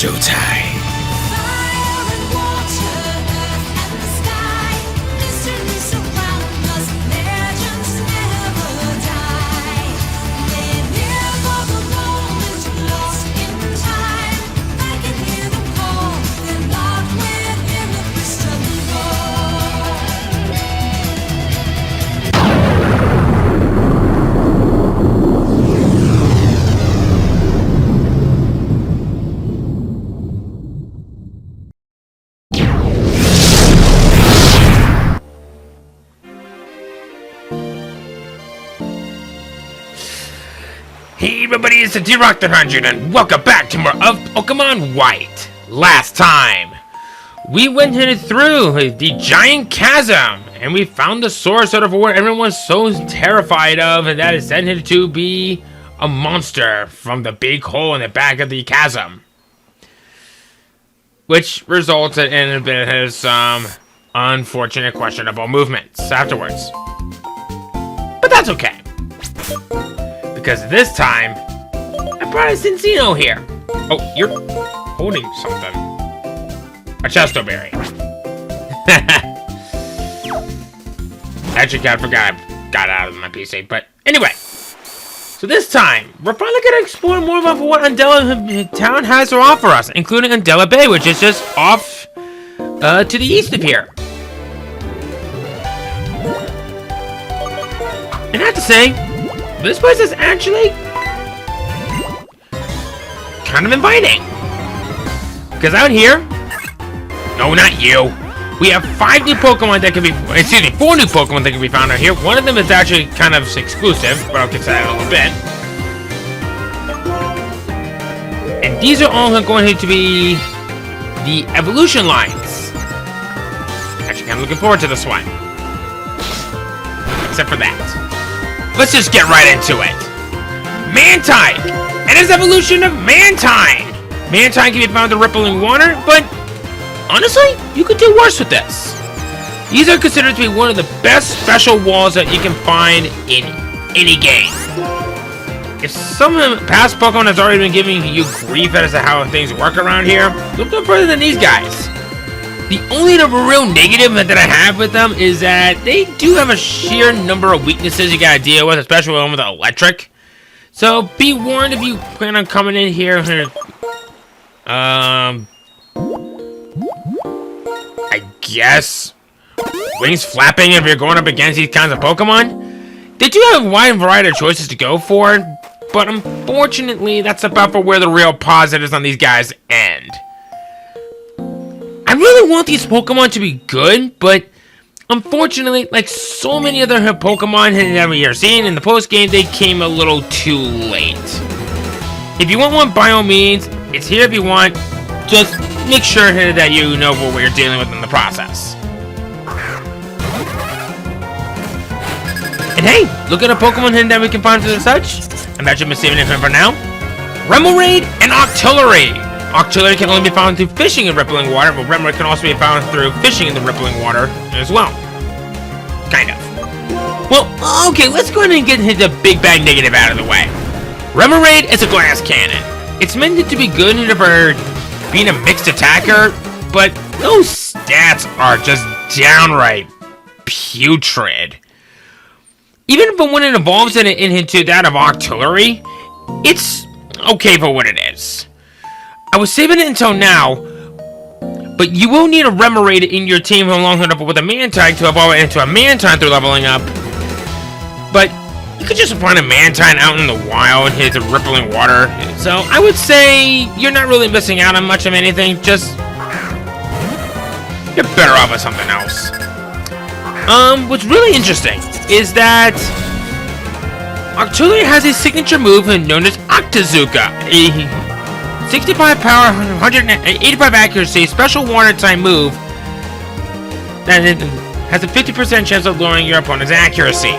showtime. Hey everybody, it's the D-Rock 100 and welcome back to more of Pokemon White. Last time, we went through the giant chasm and we found the source out of where everyone's so terrified of, and that is said to be a monster from the big hole in the back of the chasm. Which resulted in a bit of some unfortunate, questionable movements afterwards. But that's okay. Because this time, I brought a Cincino here. Oh, you're holding something. A Chesto Berry. Actually, I forgot I got out of my PC. But anyway, so this time, we're finally going to explore more about what Undella Town has to offer us, including Undella Bay, which is just off to the east of here. And I have to say, this place is actually kind of inviting. Because out here, no, not you. We have 5 new Pokemon that can be, 4 new Pokemon that can be found out here. One of them is actually kind of exclusive, but I'll get to that in a little bit. And these are all going to be the evolution lines. Actually, kind of looking forward to this one. Except for that. Let's just get right into it. Mantine! And its evolution of Mantine! Mantine can be found in rippling water, but honestly, you could do worse with this. These are considered to be one of the best special walls that you can find in any game. If some past Pokemon has already been giving you grief as to how things work around here, look no further than these guys. The only real negative that I have with them is that they do have a sheer number of weaknesses you gotta deal with, especially one with electric. So be warned if you plan on coming in here. I guess wings flapping if you're going up against these kinds of Pokemon. They do have a wide variety of choices to go for, but unfortunately, that's about for where the real positives on these guys end. I really want these Pokemon to be good, but unfortunately, like so many other Pokemon that we are seeing in the post-game, they came a little too late. If you want one, by all means, it's here if you want. Just make sure that you know what we're dealing with in the process. And hey, look at a Pokemon that we can find to the such. I'm actually saving it for now. Remoraid and Octillery. Octillery can only be found through fishing in rippling water, but Remoraid can also be found through fishing in the rippling water as well. Kind of. Well, okay, let's go ahead and get the big bad negative out of the way. Remoraid is a glass cannon. It's meant to be good for being a mixed attacker, but those stats are just downright putrid. Even when it evolves into that of Octillery, it's okay for what it is. I was saving it until now, but you will need a Remoraid in your team along with a Mantine to evolve it into a Mantine through leveling up. But you could just find a Mantine out in the wild and hit the rippling water. So I would say you're not really missing out on much of anything. Just you're better off with something else. What's really interesting is that Octillery has a signature move known as Octazooka. 65 power, 185 accuracy, special water type move that has a 50% chance of lowering your opponent's accuracy.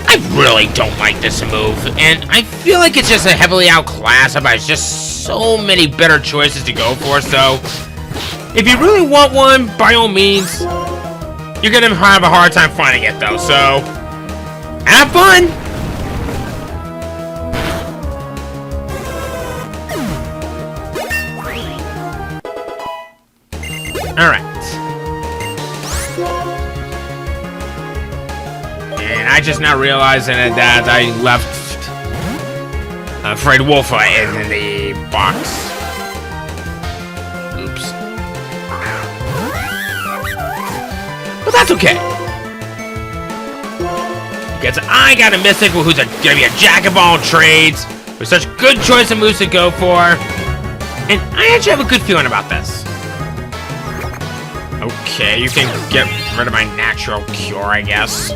I really don't like this move, and I feel like it's just a heavily outclassed by just so many better choices to go for, so if you really want one, by all means, you're gonna have a hard time finding it though, so have fun! Alright. And I just now realizing that I left Fred Wolf in the box. Oops. But that's okay. Because I got a Mystic who's gonna be a jack of all trades, with such good choice of moves to go for. And I actually have a good feeling about this. Okay, you can get rid of my natural cure, I guess.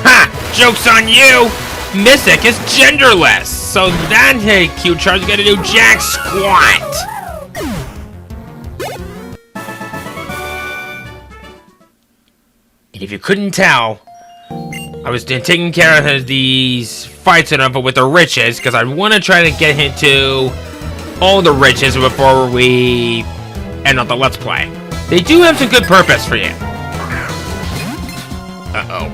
Ha! Joke's on you! Mystic is genderless, so that cute charge is gonna do jack squat. And if you couldn't tell, I was taking care of these fights with the riches, because I want to try to get into all the riches before we end up the Let's Play. They do have some good purpose for you. Uh-oh.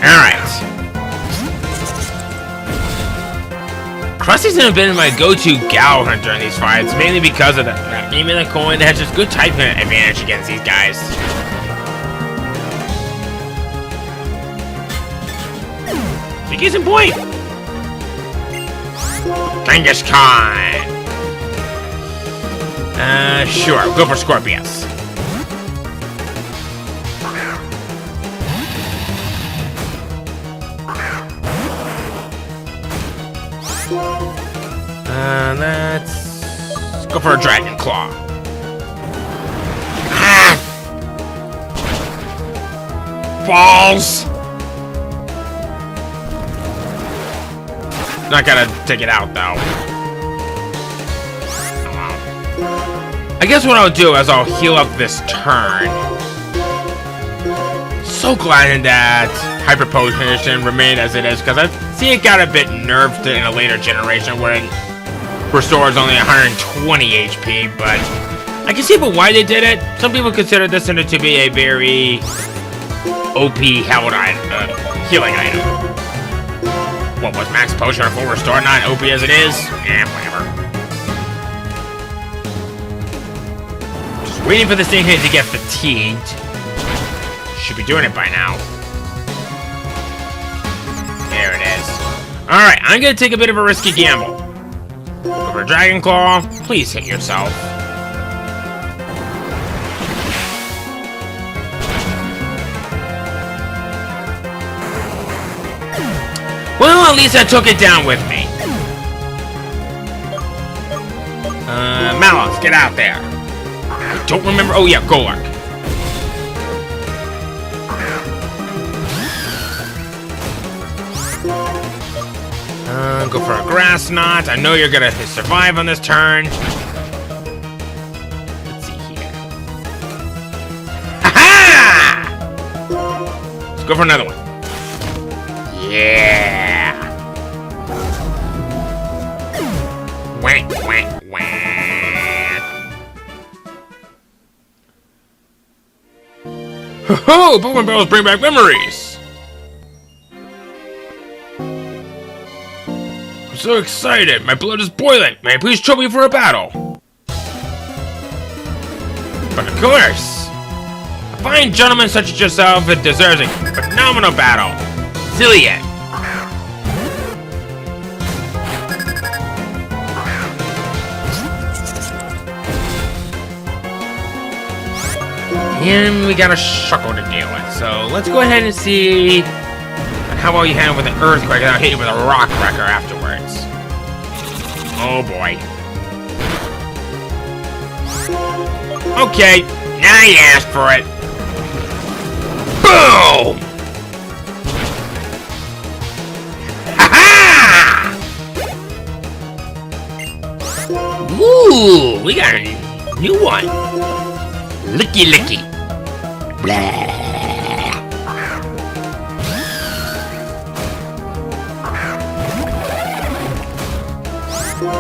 Alright. Krusty's been my go-to gal hunter during these fights, mainly because of that game in the coin that has just good type advantage against these guys. Case in point. Genghis Khan. Sure, go for Scorpius. Let's go for a Dragon Claw. Ah! Balls! Not gonna take it out, though. Oh, wow. I guess what I'll do is I'll heal up this turn. So glad that Hyper Potion remained as it is, because I see it got a bit nerfed in a later generation where it restores only 120 HP, but I can see why they did it. Some people consider this to be a very OP healing item. What was Max Potion or Full Restore not OP as it is? Whatever. Just waiting for this thing to get fatigued. Should be doing it by now. There it is. Alright, I'm gonna take a bit of a risky gamble. Go for a Dragon Claw. Please hit yourself. Well, at least I took it down with me. Malos, get out there. I don't remember. Oh, yeah, Golurk. Go for a Grass Knot. I know you're gonna survive on this turn. Let's see here. Ha-ha! Let's go for another one. Yeah! Wank, wank, wank. Ho-ho! Pokemon battles bring back memories! I'm so excited! My blood is boiling! May I please trouble you for a battle? But of course! A fine gentleman such as yourself deserves a phenomenal battle! Zillion! And we got a Shuckle to deal with, so let's go ahead and see how well you handle with an Earthquake, and I'll hit you with a Rock Wrecker afterwards. Oh boy. Okay, now you asked for it. Boom! Ooh, we got a new one. Licky licky. Blah.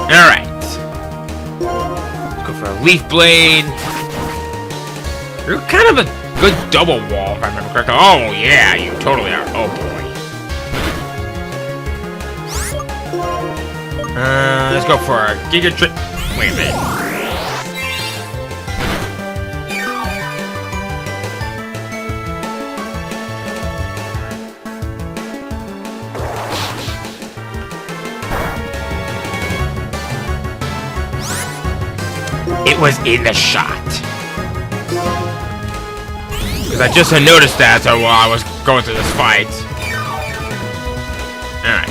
Alright. Let's go for a Leaf Blade. You're kind of a good double wall, if I remember correctly. Oh, yeah, you totally are. Oh, boy. Let's go for a Giga Trick. Wait a minute. it was in the shot. Because I just had noticed that while I was going through this fight. Alright.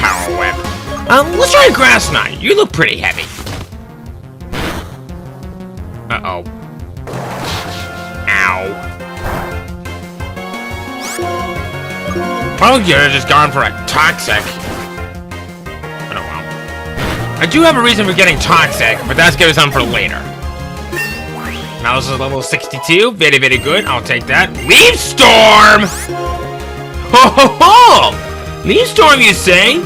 Power whip. Let's try a grass knot. You look pretty heavy. Uh-oh. Ow. Probably could have just gone for a toxic. I don't know. I do have a reason for getting toxic, but that's gonna be something for later. Now this is level 62. Very, very good. I'll take that. Leaf Storm! Ho ho ho! Leaf Storm, you say?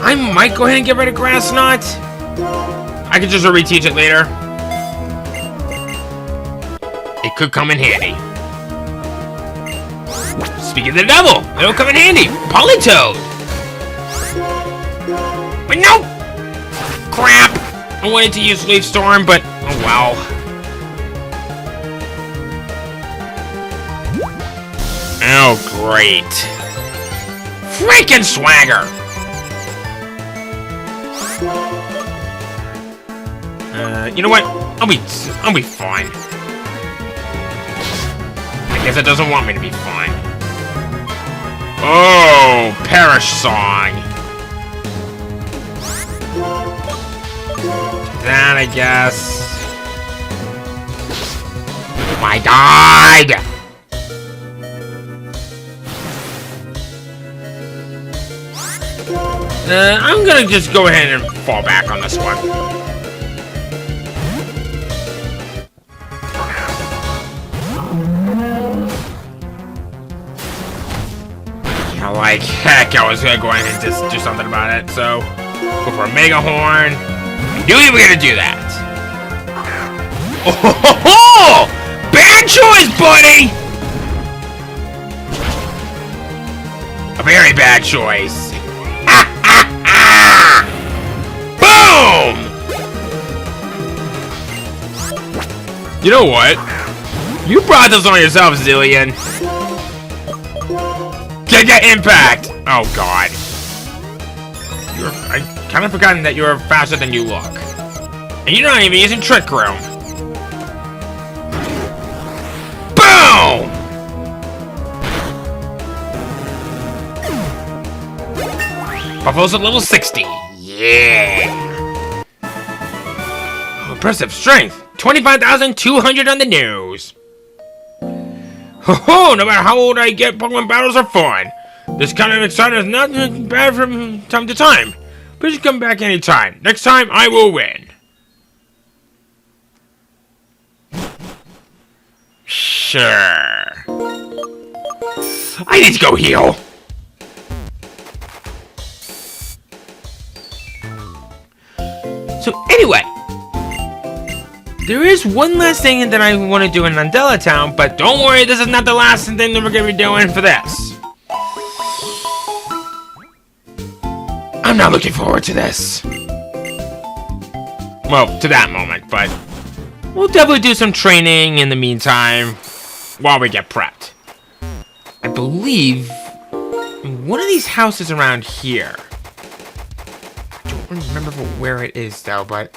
I might go ahead and get rid of Grass Knot. I could just reteach it later. It could come in handy. Speaking of the devil, it'll come in handy. Polytoad. But no! Crap! I wanted to use Leaf Storm, but oh well. Oh great. Freaking Swagger! You know what? I'll be fine. I guess it doesn't want me to be fine. Oh, Perish Song. That I guess. Oh my God! I'm gonna just go ahead and fall back on this one. Like heck, I was gonna go ahead and just do something about it. So, go for a Mega Horn. I knew you were gonna do that. Oh ho ho ho! Bad choice, buddy. A very bad choice. Ha ha ha! Boom! You know what? You brought this on yourself, Zillion. Giga Impact! Oh god. I kind of forgotten that you're faster than you look. And you're not even using Trick Room. Boom! Buffalo's at level 60. Yeah! Oh, impressive strength. 25,200 on the nose. Ho ho! No matter how old I get, Pokemon battles are fun. This kind of excitement is not bad from time to time. Please come back anytime. Next time, I will win. Sure. I need to go heal. So anyway. There is one last thing that I want to do in Undella Town, but don't worry, this is not the last thing that we're going to be doing for this. I'm not looking forward to this. Well, to that moment, but we'll definitely do some training in the meantime while we get prepped. I believe one of these houses around here. I don't remember where it is though, but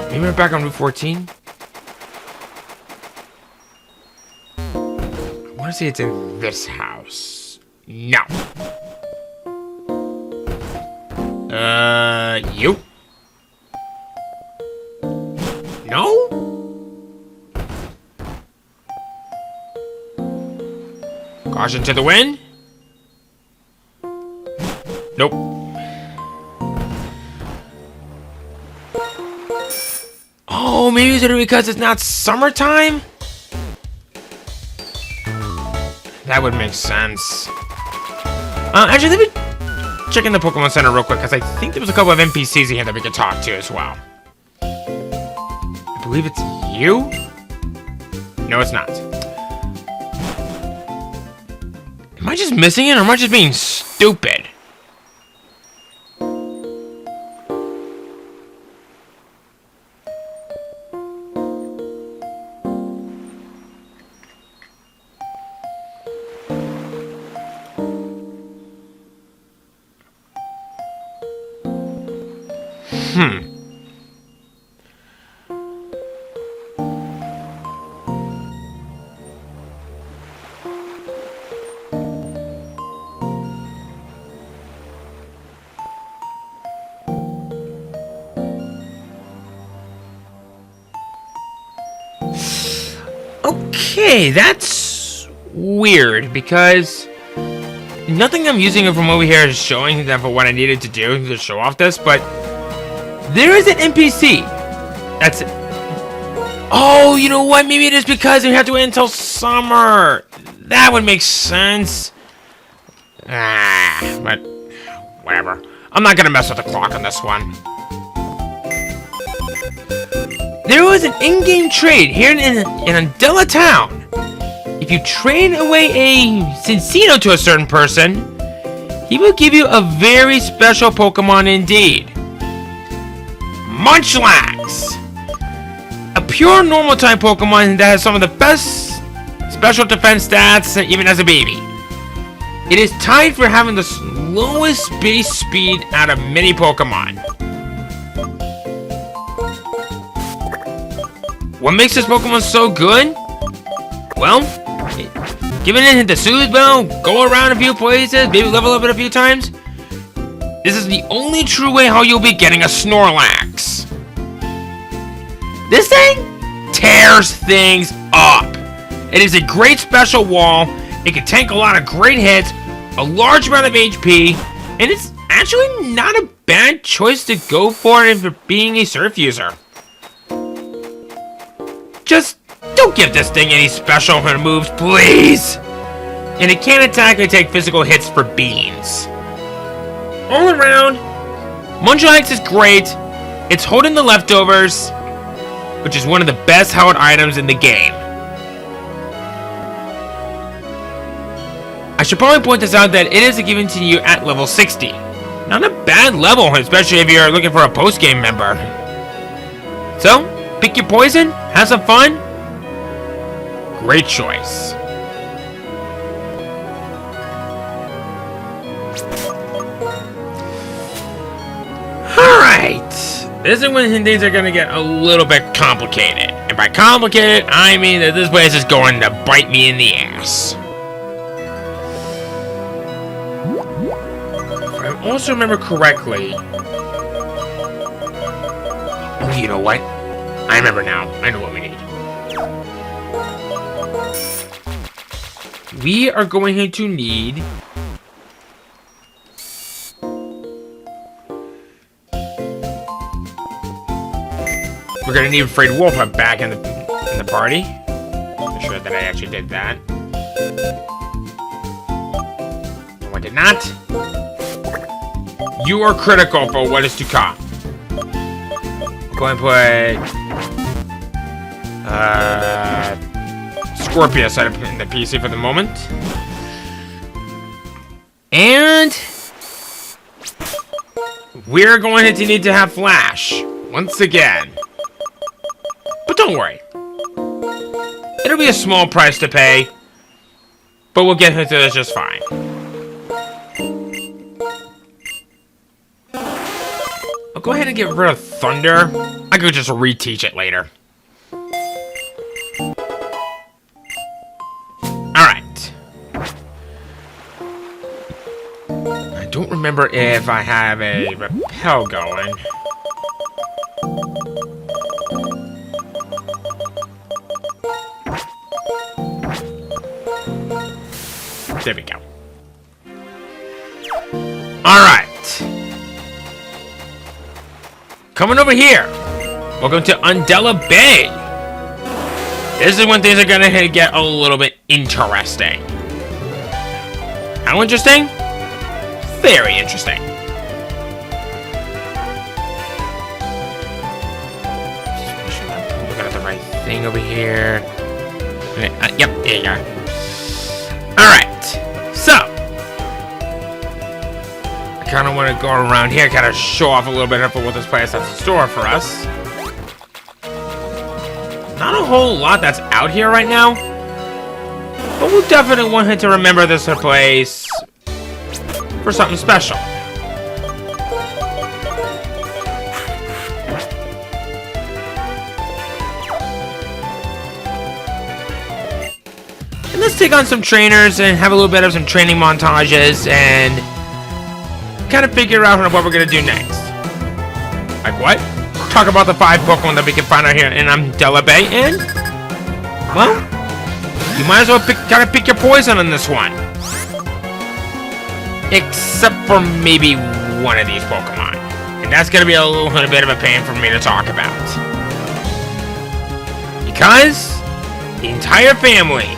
maybe we're back on Route 14? I want to say it's in this house. No. You? No? Caution to the wind? Nope. Oh, maybe it's because it's not summertime? That would make sense. Actually, let me check in the Pokemon Center real quick, because I think there was a couple of NPCs in here that we could talk to as well. I believe it's you? No, it's not. Am I just missing it, or am I just being stupid? Okay, that's weird because nothing I'm using from over here is showing that for what I needed to do to show off this, but there is an NPC. That's it. Oh, you know what? Maybe it is because we have to wait until summer. That would make sense. But whatever. I'm not gonna mess with the clock on this one. There was an in-game trade here in Undella Town. If you trade away a Cincino to a certain person, he will give you a very special Pokemon indeed. Munchlax! A pure normal type Pokemon that has some of the best special defense stats even as a baby. It is tied for having the slowest base speed out of many Pokemon. What makes this Pokemon so good? Well, giving it the Soothe Bell, go around a few places, maybe level up it a few times. This is the only true way how you'll be getting a Snorlax. This thing tears things up. It is a great special wall. It can tank a lot of great hits, a large amount of HP, and it's actually not a bad choice to go for if you're being a Surf user. Just don't give this thing any special moves, please! And it can't attack or take physical hits for beans. All around, Munchlax is great. It's holding the leftovers, which is one of the best held items in the game. I should probably point this out that it is given to you at level 60. Not a bad level, especially if you're looking for a post-game member. So, pick your poison, have some fun. Great choice. Alright. This is when things are going to get a little bit complicated. And by complicated, I mean that this place is going to bite me in the ass. If I also remember correctly... Oh, you know what? I remember now. I know what we need. We are going to need... We're going to need Afraid Wolf back in the party. Make sure that I actually did that. No, I did not. You are critical for what is to come. Go ahead and put Scorpius in the PC for the moment. And we're going to need to have Flash once again. But don't worry. It'll be a small price to pay, but we'll get into this just fine. I'll go ahead and get rid of Thunder. I could just reteach it later. Alright. I don't remember if I have a Repel going. There we go. Alright. Coming over here. Welcome to Undella Bay. This is when things are gonna get a little bit interesting. How interesting? Very interesting. Just make sure that I'm looking at the right thing over here. Yep, there you go. Alright. So, I kind of want to go around here, kind of show off a little bit of what this place has in store for us. Not a whole lot that's out here right now, but we'll definitely want to remember this place for something special. And let's take on some trainers and have a little bit of some training montages and kind of figure out what we're going to do next. Like what? Talk about the 5 Pokemon that we can find out here in Undella Bay, and, well, you might as well kind of pick your poison on this one. Except for maybe one of these Pokemon. And that's going to be a little bit of a pain for me to talk about. Because the entire family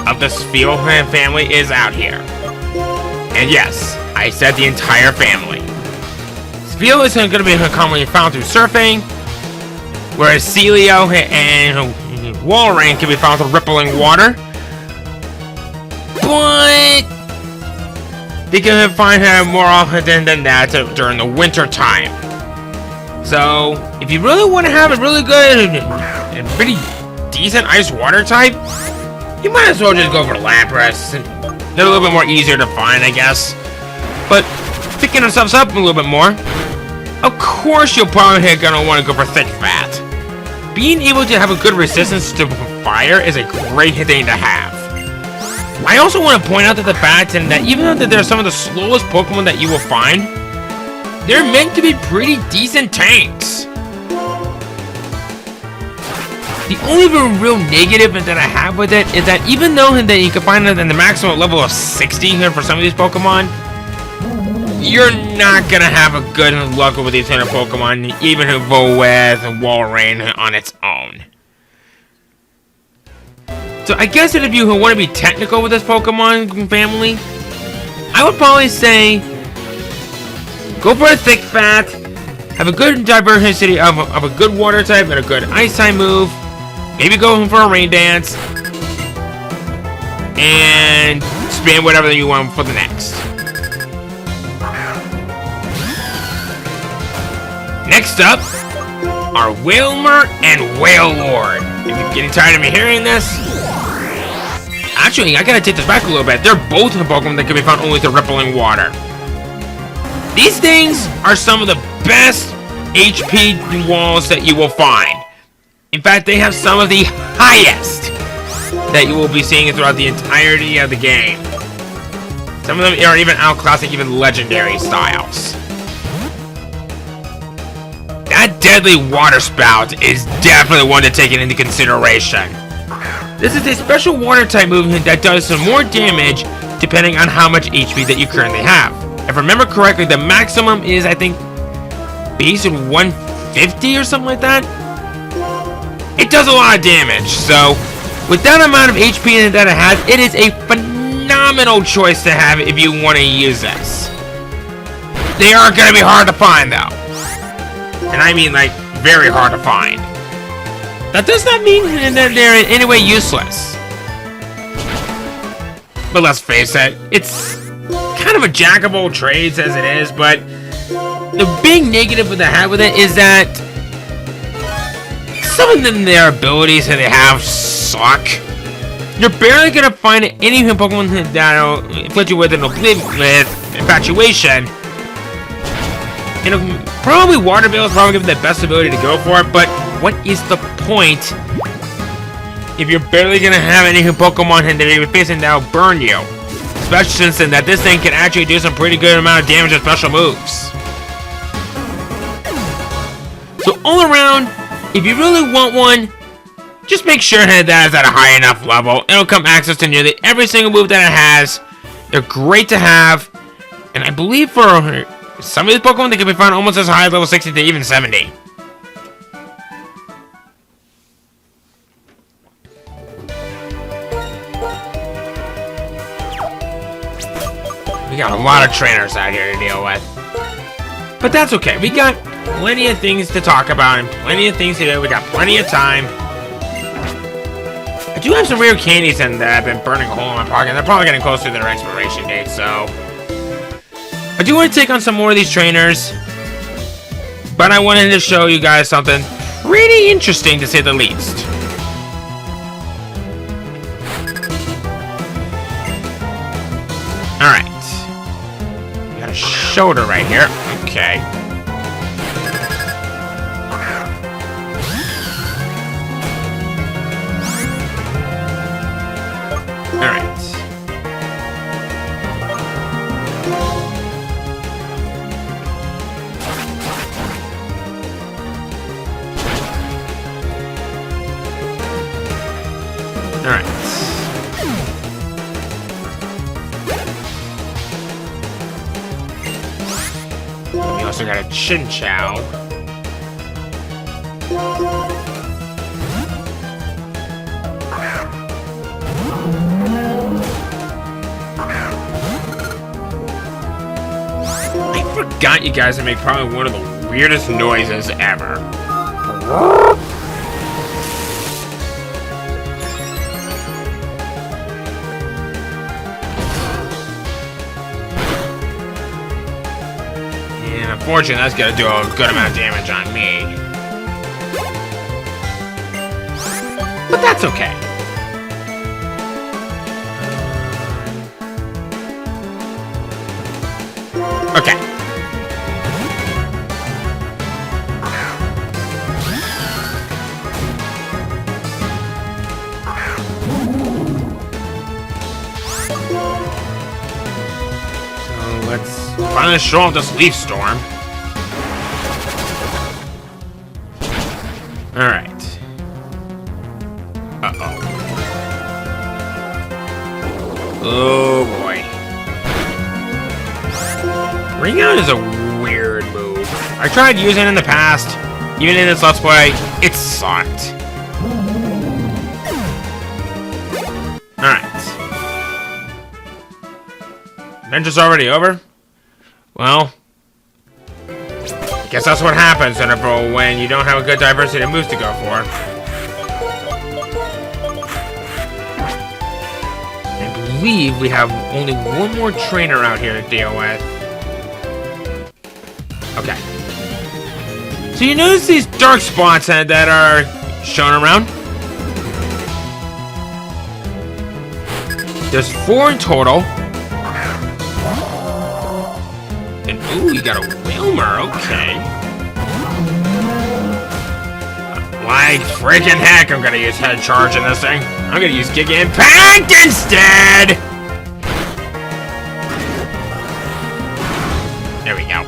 of the Spheal family is out here. And yes, I said the entire family. Spheal is going to be commonly found through surfing, whereas Celio and Walrein can be found through rippling water. But they can find her more often than that during the winter time. So, if you really want to have a really good and pretty decent ice water type, you might as well just go for Lapras. They're a little bit more easier to find, I guess. But picking ourselves up a little bit more, of course you're probably gonna want to go for Thick Fat. Being able to have a good resistance to fire is a great thing to have. I also want to point out that the fact that even though they're some of the slowest Pokemon that you will find, they're meant to be pretty decent tanks. The only real negative that I have with it is that even though that you can find it in the maximum level of 60 here for some of these Pokemon, you're not gonna have a good luck with these kind of Pokemon, even with Walrein on its own. So I guess that if you want to be technical with this Pokemon family, I would probably say go for a Thick Fat, have a good diversity of a good water type and a good ice type move, maybe go for a Rain Dance, and spam whatever you want for the next. Next up are Wailmer and Wailord. If you're getting tired of me hearing this, actually, I gotta take this back a little bit. They're both Pokemon that can be found only through rippling water. These things are some of the best HP walls that you will find. In fact, they have some of the highest that you will be seeing throughout the entirety of the game. Some of them are even outclassing even legendary styles. That deadly water spout is definitely one to take into consideration. This is a special water type movement that does some more damage depending on how much HP that you currently have. If I remember correctly, the maximum is, I think, base at 150 or something like that. It does a lot of damage, so with that amount of HP that it has, it is a phenomenal choice to have if you want to use this. They are going to be hard to find, though. And I mean, like, very hard to find. That does not mean that they're in any way useless. But let's face it, it's kind of a jack of all trades as it is, but the big negative that I have with it is that some of them, their abilities that they have suck. You're barely going to find any Pokemon that'll inflict you with Infatuation. You know, probably Water Bill is probably giving the best ability to go for it, but what is the point if you're barely gonna have any Pokemon that you're facing that'll burn you? Especially since that this thing can actually do some pretty good amount of damage with special moves. So all around, if you really want one, just make sure that it's at a high enough level. It'll come access to nearly every single move that it has. They're great to have, and I believe for some of these Pokemon, they can be found almost as high as level 60 to even 70. We got a lot of trainers out here to deal with. But that's okay. We got plenty of things to talk about and plenty of things to do. We got plenty of time. I do have some rare candies in that I've been burning a hole in my pocket. They're probably getting close to their expiration date, so I do want to take on some more of these trainers, but I wanted to show you guys something pretty interesting, to say the least. Alright. We got a shoulder right here. Okay. Alright. Alright. We also got a Chin Chow. I forgot you guys to make probably one of the weirdest noises ever. And unfortunately, that's gonna do a good amount of damage on me. But that's okay. Okay. So let's finally show off this leaf storm. Alright. Uh-oh. Oh boy. Ring out is a weird move. I tried using it in the past. Even in this Let's Play, it sucked. Alright. Adventure's already over? Well, I guess that's what happens when you don't have a good diversity of moves to go for. I believe we have only one more trainer out here to deal with. Okay. So you notice these dark spots that are shown around? There's 4 in total. And ooh, you got a Wilmer, okay. Like freaking heck, I'm gonna use head charge in this thing. I'm gonna use Giga Impact instead! There we go.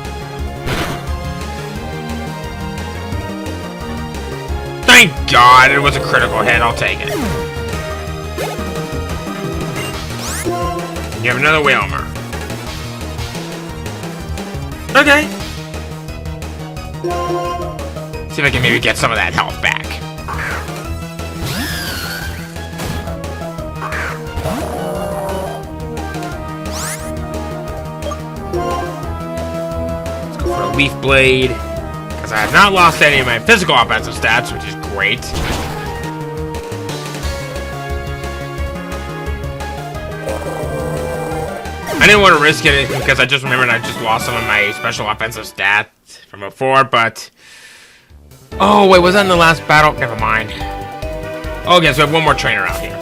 Thank God, it was a critical hit. I'll take it. You have another Wilmer. Okay. See if I can maybe get some of that health back. Let's go for a Leaf Blade. Because I have not lost any of my physical offensive stats, which is great. I didn't want to risk it because I just remembered I just lost some of my special offensive stats from before, but... Oh, wait, was that in the last battle? Never mind. Okay, so we have one more trainer out here.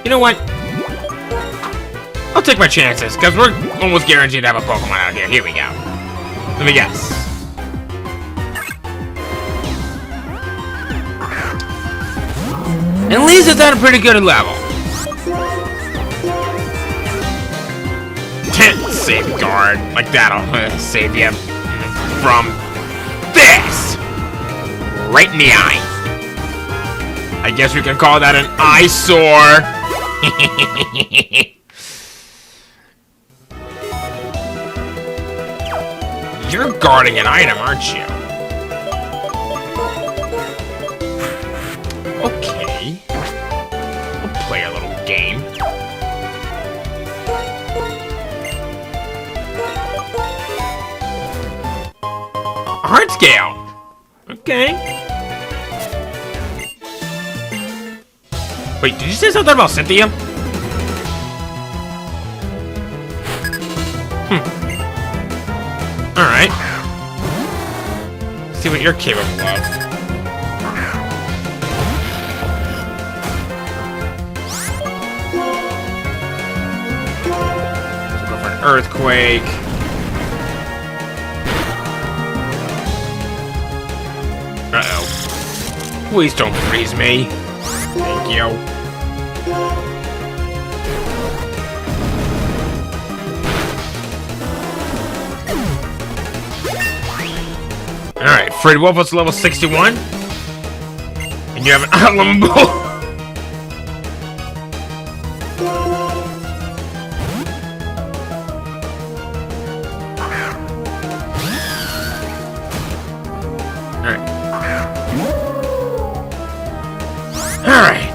You know what? I'll take my chances, because we're almost guaranteed to have a Pokemon out here. Here we go. Let me guess. At least it's at a pretty good level. Safeguard. Like that'll save you from this. Right in the eye. I guess we can call that an eyesore. You're guarding an item, aren't you? Okay. We'll play a little game. Heart scale. Okay. Wait, did you say something about Cynthia? Alright. See what you're capable of. Let's go for an earthquake. Uh-oh. Please don't freeze me. Thank you. Alright, Fred Wolf is level 61. And you have an unlovable. Alright.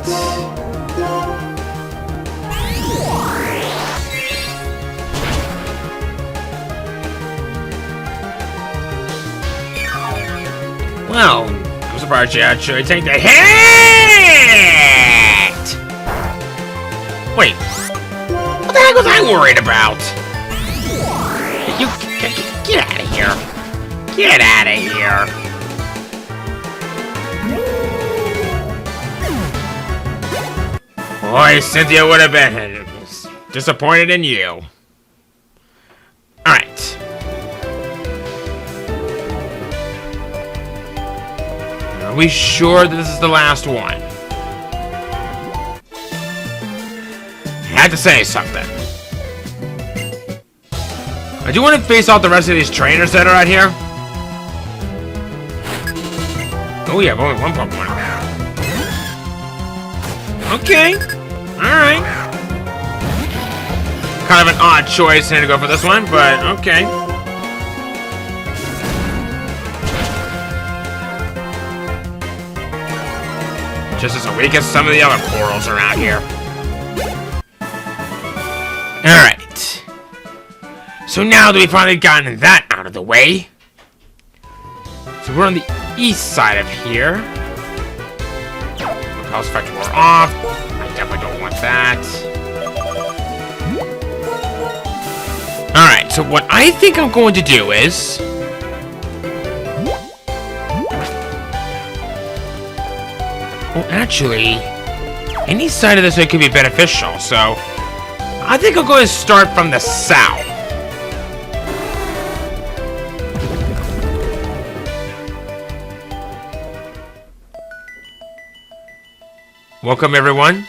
Well, I'm surprised you actually take the hit! Wait. What the heck was I worried about? You get out of here. Get out of here. Boy, Cynthia would have been disappointed in you. Alright. Are we sure that this is the last one? I had to say something. I do want to face off the rest of these trainers that are out here. Oh yeah, only one Pokemon now. Okay. Alright. Kind of an odd choice to go for this one, but okay. Just as weak as some of the other corals around here. Alright. So now that we've finally gotten that out of the way. So we're on the east side of here. Pulse Factor off. I definitely don't want that. Alright, so what I think I'm going to do is... Well, actually, any side of this way could be beneficial, so... I think I'm going to start from the south. Welcome everyone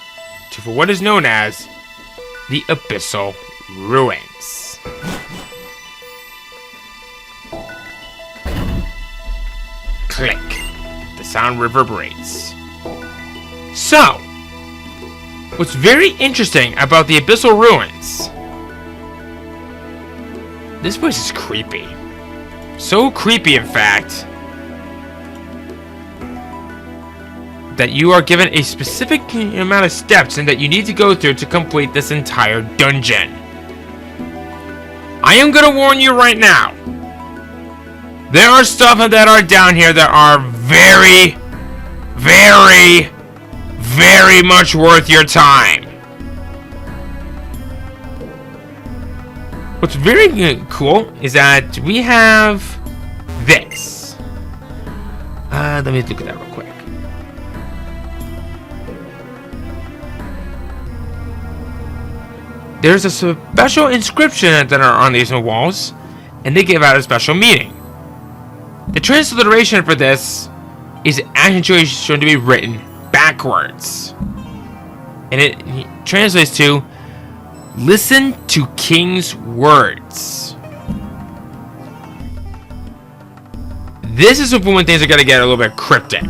to what is known as the Abyssal Ruins. Click. The sound reverberates. So, what's very interesting about the Abyssal Ruins, this place is creepy. So creepy, in fact, that you are given a specific amount of steps and that you need to go through to complete this entire dungeon. I am gonna warn you right now. There are stuff that are down here that are very, very, very much worth your time. What's very cool is that we have this. Let me look at that real quick. There's a special inscription that are on these walls, and they give out a special meaning. The transliteration for this is actually shown to be written backwards. And it translates to, listen to King's words. This is when things are going to get a little bit cryptic.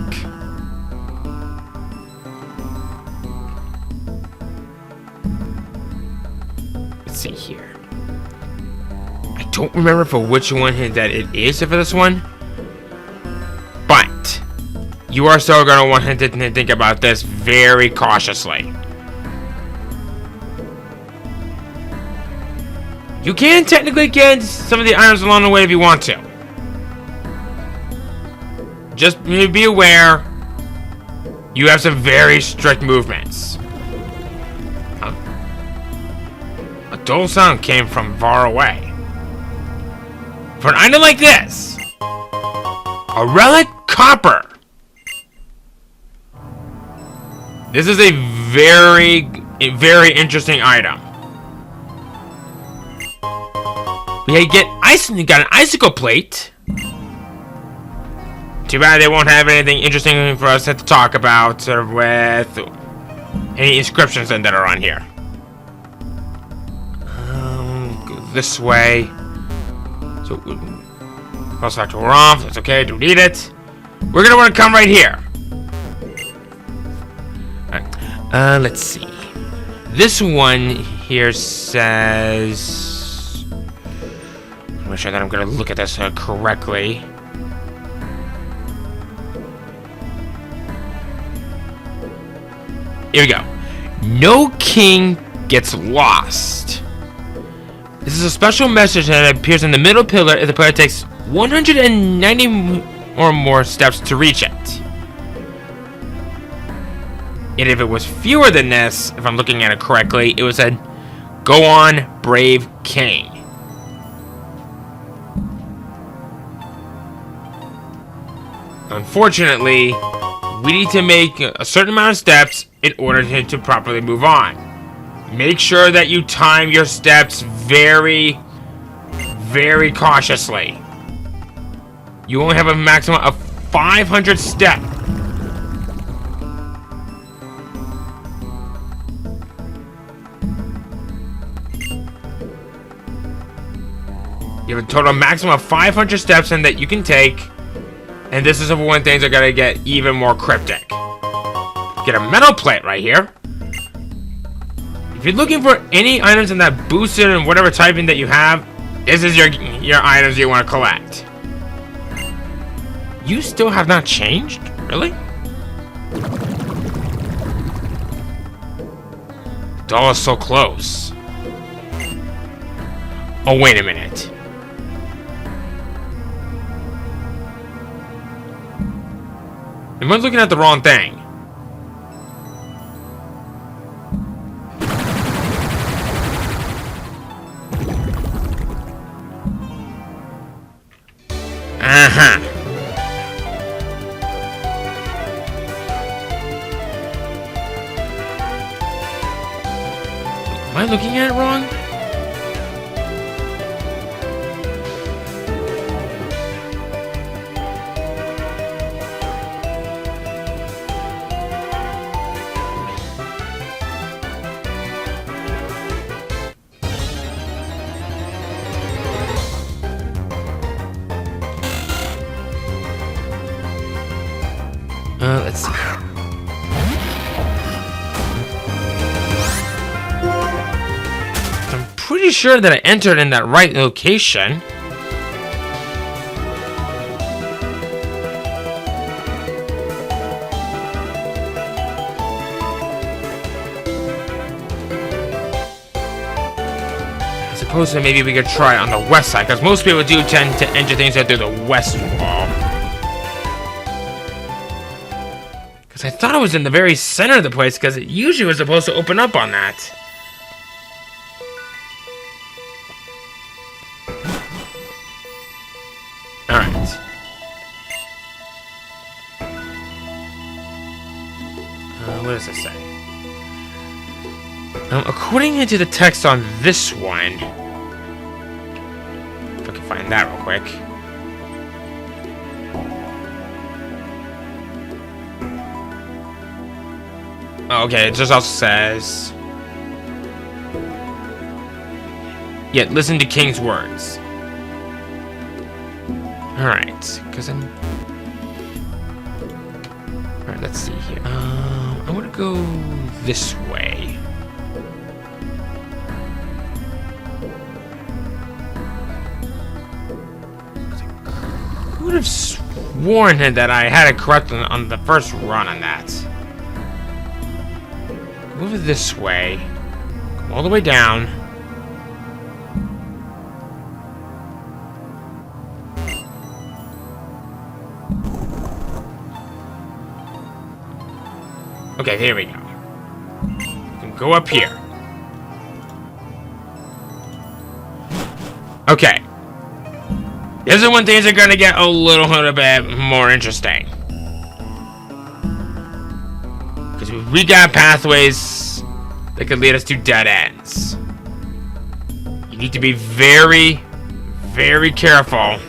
See here. I don't remember for which one that it is for this one, but you are still going to want to think about this very cautiously. You can technically get some of the items along the way if you want to. Just be aware, you have some very strict movements. A dull sound came from far away. For an item like this, a relic copper. This is a very interesting item. We got an icicle plate. Too bad they won't have anything interesting for us to talk about with any inscriptions that are on here. Go this way. So, cross factor we're off. That's okay. Don't need it. We're gonna want to come right here. Alright. Let's see. This one here says. Make sure that I'm gonna look at this correctly. Here we go. No king gets lost. This is a special message that appears in the middle pillar if the player takes 190 or more steps to reach it. And if it was fewer than this, if I'm looking at it correctly, it was said, "Go on, brave king." Unfortunately, we need to make a certain amount of steps in order to properly move on. Make sure that you time your steps very, very cautiously. You only have a maximum of 500 steps. You have a total maximum of 500 steps in that you can take. And this is when things are gonna get even more cryptic. Get a metal plate right here. If you're looking for any items in that boosted and whatever typing that you have, this is your items you want to collect. You still have not changed? Really? Doll is so close. Oh, wait a minute. Am I looking at the wrong thing? Uh-huh. Am I looking at it wrong? Let's see. I'm pretty sure that I entered in that right location. I suppose that maybe we could try on the west side, because most people do tend to enter things out through the west wall. I thought it was in the very center of the place because it usually was supposed to open up on that. Alright. What does it say? According to the text on this one, if I can find that real quick. Okay, it just also says, yet listen to King's words. Alright, because I'm... Alright, let's see here. I want to go this way. I would have sworn that I had it correct on the first run on that. Move this way. Come all the way down. Okay, here we go. You can go up here. Okay. This is when things are gonna get a little bit more interesting. We got pathways that could lead us to dead ends. You need to be very, very careful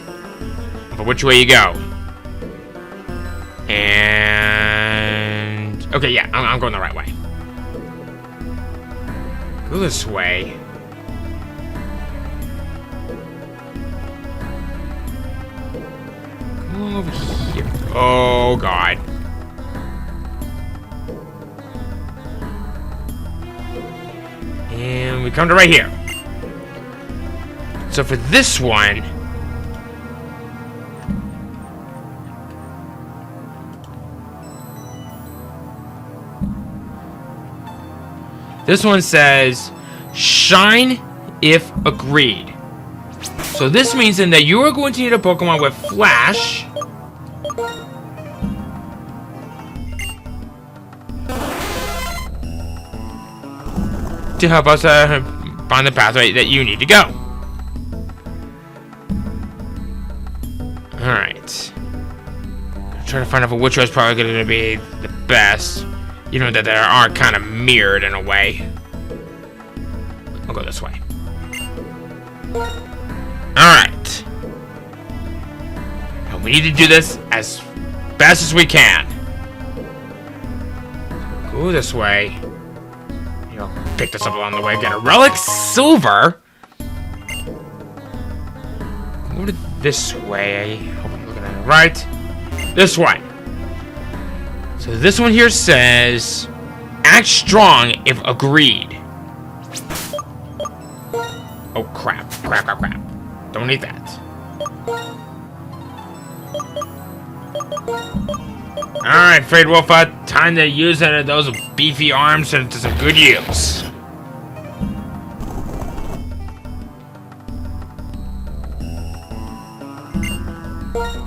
about which way you go. And... okay, yeah, I'm going the right way. Go this way. Go over here. Oh, God. And we come to right here. So for this one... this one says, shine if agreed. So this means then that you are going to need a Pokemon with Flash. To help us find the pathway that you need to go. Alright. Trying to find out which was probably going to be the best. You know that they are kind of mirrored in a way. I'll go this way. Alright. And we need to do this as fast as we can. Go this way. You know, pick this up along the way. Get a relic silver. Go to this way. I hope I'm looking at it right. This one. So this one here says, act strong if agreed. Oh crap, crap. Don't need that. Alright, Fade Wolfa, time to use those beefy arms to some good use.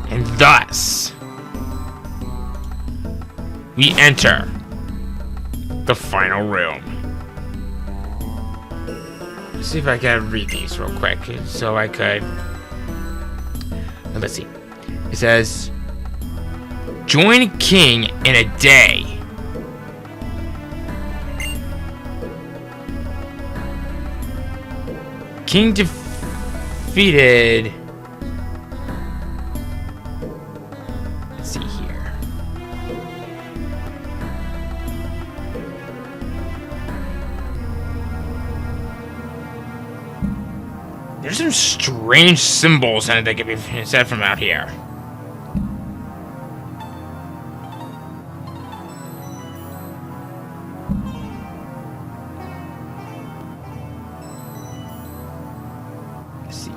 And thus... we enter the final room. Let's see if I can read these real quick. So I could... let's see. It says, join King in a day. King defeated... let's see here. There's some strange symbols that can be said from out here. Let's see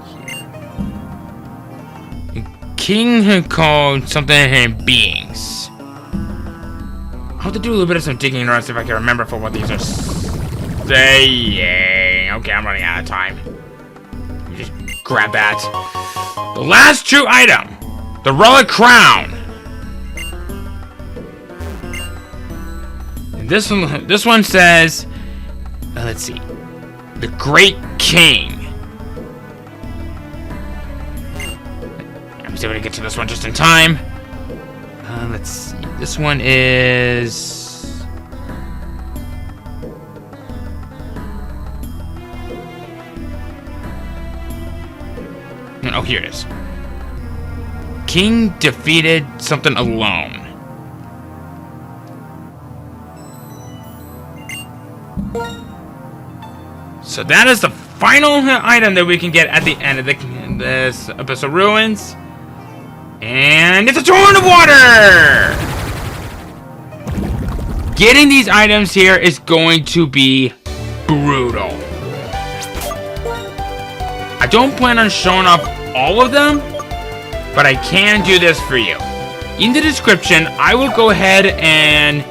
here. King had called something beings. I'll have to do a little bit of some digging around, see if I can remember for what these are saying. Okay, I'm running out of time. Just grab that. The last true item, the relic crown. And this one says, let's see, the Great King. I'm able to get to this one just in time. Let's see. This one is. Oh, here it is. King defeated something alone. So that is the final item that we can get at the end of this Abyssal Ruins. And it's a torrent of water! Getting these items here is going to be brutal. I don't plan on showing off all of them, but I can do this for you. In the description, I will go ahead and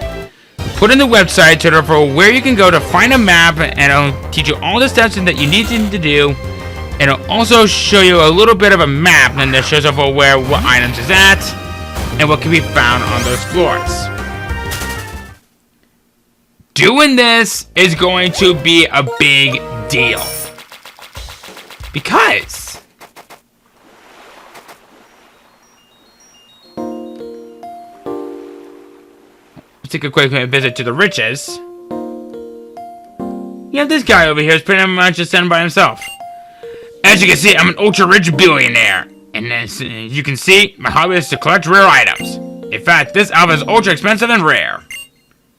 put in the website for where you can go to find a map, and it'll teach you all the steps that you need to do. And it'll also show you a little bit of a map, and that shows up where what items is at and what can be found on those floors. Doing this is going to be a big deal. Because let's take a quick visit to the riches. You have this guy over here who's pretty much just standing by himself. As you can see, I'm an ultra-rich billionaire. And as you can see, my hobby is to collect rare items. In fact, this alpha is ultra expensive and rare.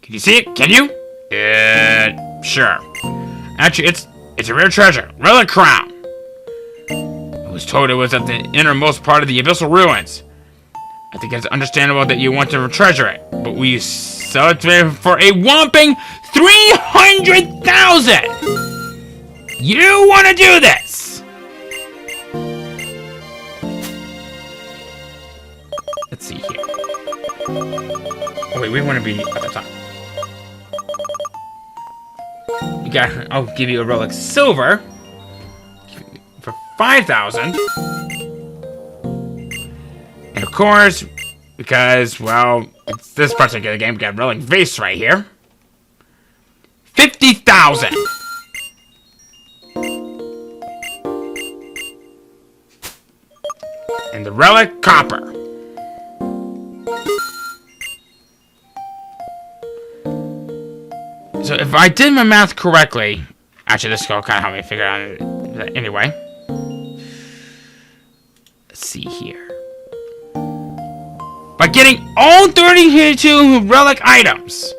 Can you see it? Can you? Sure. Actually, it's a rare treasure. Relic crown. I was told it was at the innermost part of the Abyssal Ruins. I think it's understandable that you want to treasure it, but we sell it for a whopping 300,000! You want to do this? Let's see here. Oh wait, we want to be at the top. I'll give you a relic silver for 5,000. And of course, because, well, it's this particular game, we got a relic vase right here. 50,000. And the relic copper. So if I did my math correctly, actually this will kind of help me figure out it anyway. Let's see here. By getting all 32 relic items,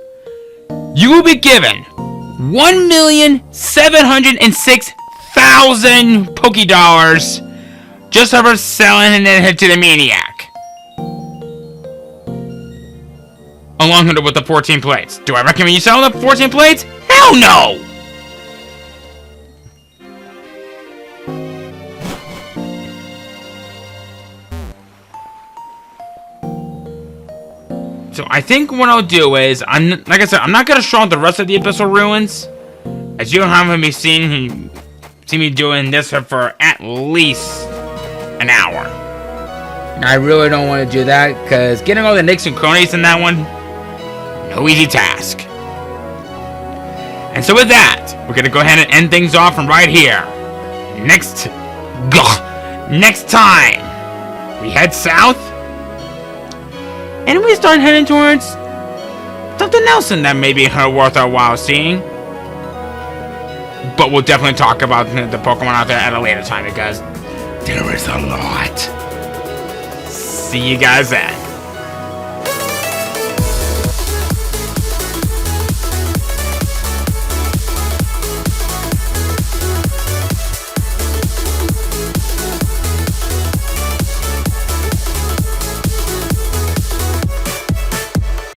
you will be given 1,706,000 Pokédollars just for selling it to the maniac. Along with the 14 plates. Do I recommend you sell the 14 plates? Hell no! So I think what I'll do is, like I said, I'm not gonna show off the rest of the Abyssal Ruins, as you haven't been see me doing this for at least an hour. And I really don't want to do that, because getting all the nicks and cronies in that one, no easy task. And so with that, we're gonna go ahead and end things off from right here. Next time, we head south, and we start heading towards something else that may be worth our while seeing. But we'll definitely talk about the Pokemon out there at a later time, because there is a lot. See you guys then.